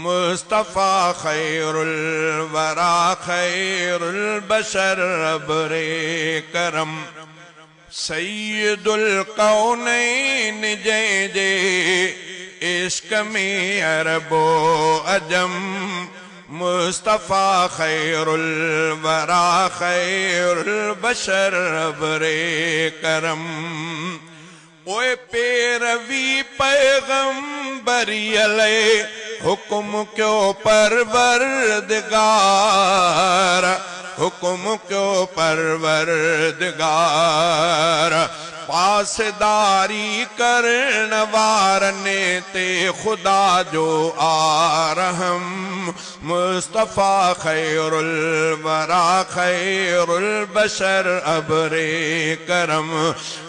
मुस्तफ़ा खैरुल वरा खैरुल बशर अबरे करम सैयदुल कौनैन जंहिंजे इश्क में अरबो अजम मुस्तफ़ा खैरुल वरा खैरुल बशर अबरे करम ओए पेरवी पैगंबरी अले हुक्म क्यों परवरदिगार हुक्म क्यों परवरदिगार पासदारी करण वारने ते खुदा जो आरहम मुस्तफ़ा खैरुल वरा खैरुल बशर अबरे करम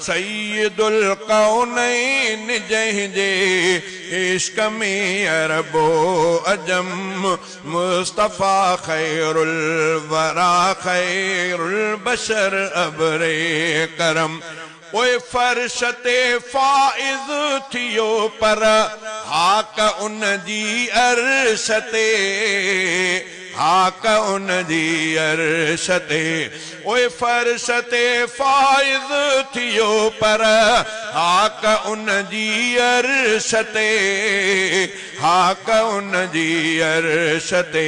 सैयदुल कौनैन जंहिंजे इश्क में अरबो अजम मुस्तफ़ा खैरुल वरा खैरुल बशर अबरे करम ओए फर्शते फाइज थियो पर हाक उन जी अरशते हाक उन जी अरशते ओए फर्शते फाइज थियो पर हाक उन जी अरशते हाक उन जी अरशते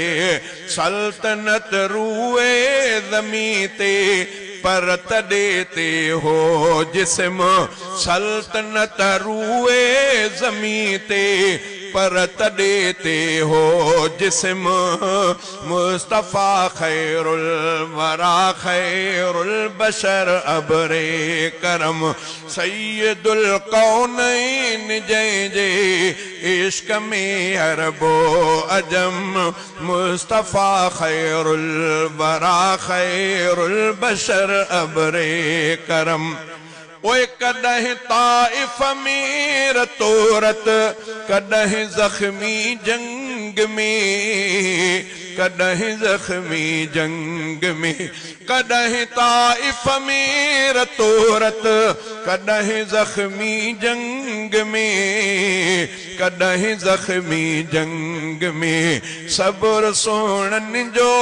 सल्तनत रूए ज़मी ते पर तॾे ते हो जिस्म सल्तनत रूए ज़मी ते पर तॾे ते हो जिस्म मुस्तफ़ा खैरुल वरा खैरुल बशर अबरे करम सैयदुल कौनैन जंहिंजे इश्क में अरबो अजम मुस्तफ़ा खैरुल वरा खैरुल बशर अबरे करम ओए कॾहिं ताइफ़ में रतोरत कॾहिं ज़ख्मी जंग में कॾहिं ज़ख्मी जंग में कॾहिं ताइफ़ में रतोरत कॾहिं ज़ख्मी जंग में कॾहिं ज़ख्मी जंग में सब्र सोणनि जो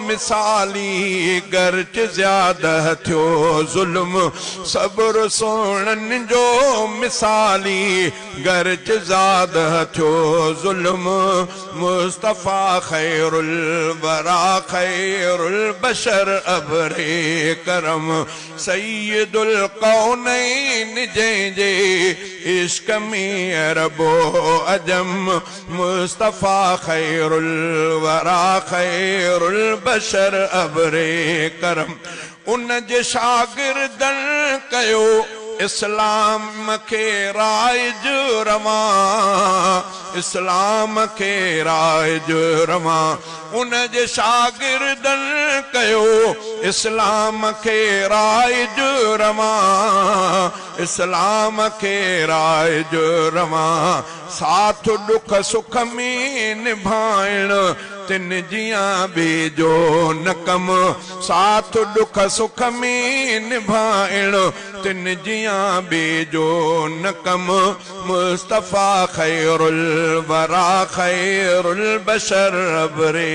मिसाली गर्च ज़्यादा थियो ज़ुल्म सब्र सोणनि जो मिसाली गर्च ज़्यादा थियो ज़ुल्म मुस्तफ़ा खैरुल वरा खैरुल बशर अबरे करम सैयदुल कौनैन जंहिंजे इश्क में अरबो अजम मुस्तफ़ा खैरुल वरा खैरुल बशर अबरे करम उन जे शागिर्दनि कयो इस्लाम के राइज रवां इस्लाम के राइज रवां उन जे शागिर्दनि कयो इस्लाम के राइज रवां इस्लाम के राइज रवां साथ दुख सुख में निभाइण तिन जियां बेजो न कम साथ दुख सुख में निभाइण तिन जियां बेजो न कम मुस्तफ़ा खैरुल वरा खैरुल बशर अबरे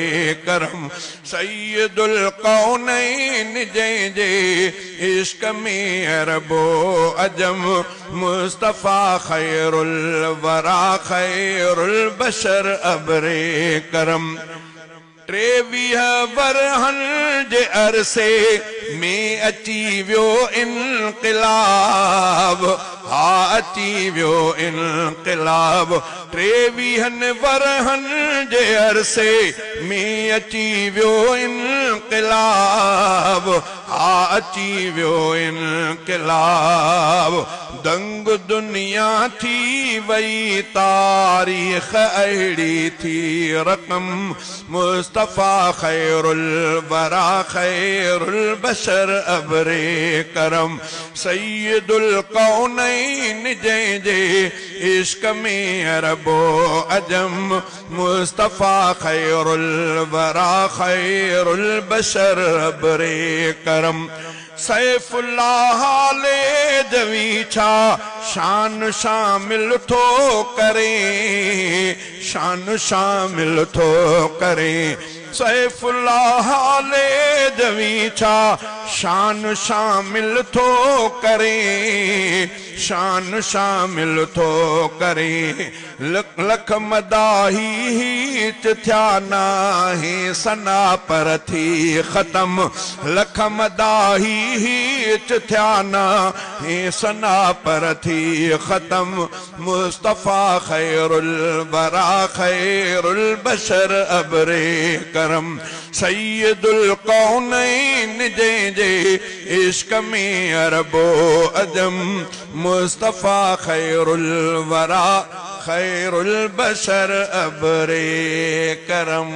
करम सैयदुल कौनैन जंहिंजे इश्क में अरबो अजम मुस्तफ़ा खैरुल वरा खैरुल बशर अबरे करम 23 बरहन जे अरसे में अची वियो इनक़िलाब हा अची वियो इनक़िलाब 23 बरहन जे अरसे में अची वियो इनक़िलाब हा अची वियो इनक़िलाब दंग दुनिया थी वई तारीख़ अहिड़ी थी रक़म मुस्तफ़ा खैरुल वरा खैरुल बशर अबरे करम सैयदुल कौनैन जंहिंजे इश्क में अरबो अजम मुस्तफ़ा खैरुल वरा खैरुल बशर अबरे करम सैफुल्लाह ले दवी छा शान शामिल थो करे शान शामिल थो करे सैफुल्लाह ले दवी छा शान शामिल थो करे शान शामिल थो करे लख लख मदाही थिया नाहे सना पर थी ख़त्म लख मदाही थिया नाहे सना पर थी ख़त्म मुस्तफ़ा खैरुल वरा खैरुल बशर अबरे करम सैयदुल कौनैन जे इश्क में अरबो अदम मुस्तफ़ा खैरुल वरा खैरुल बशर अबरे करम।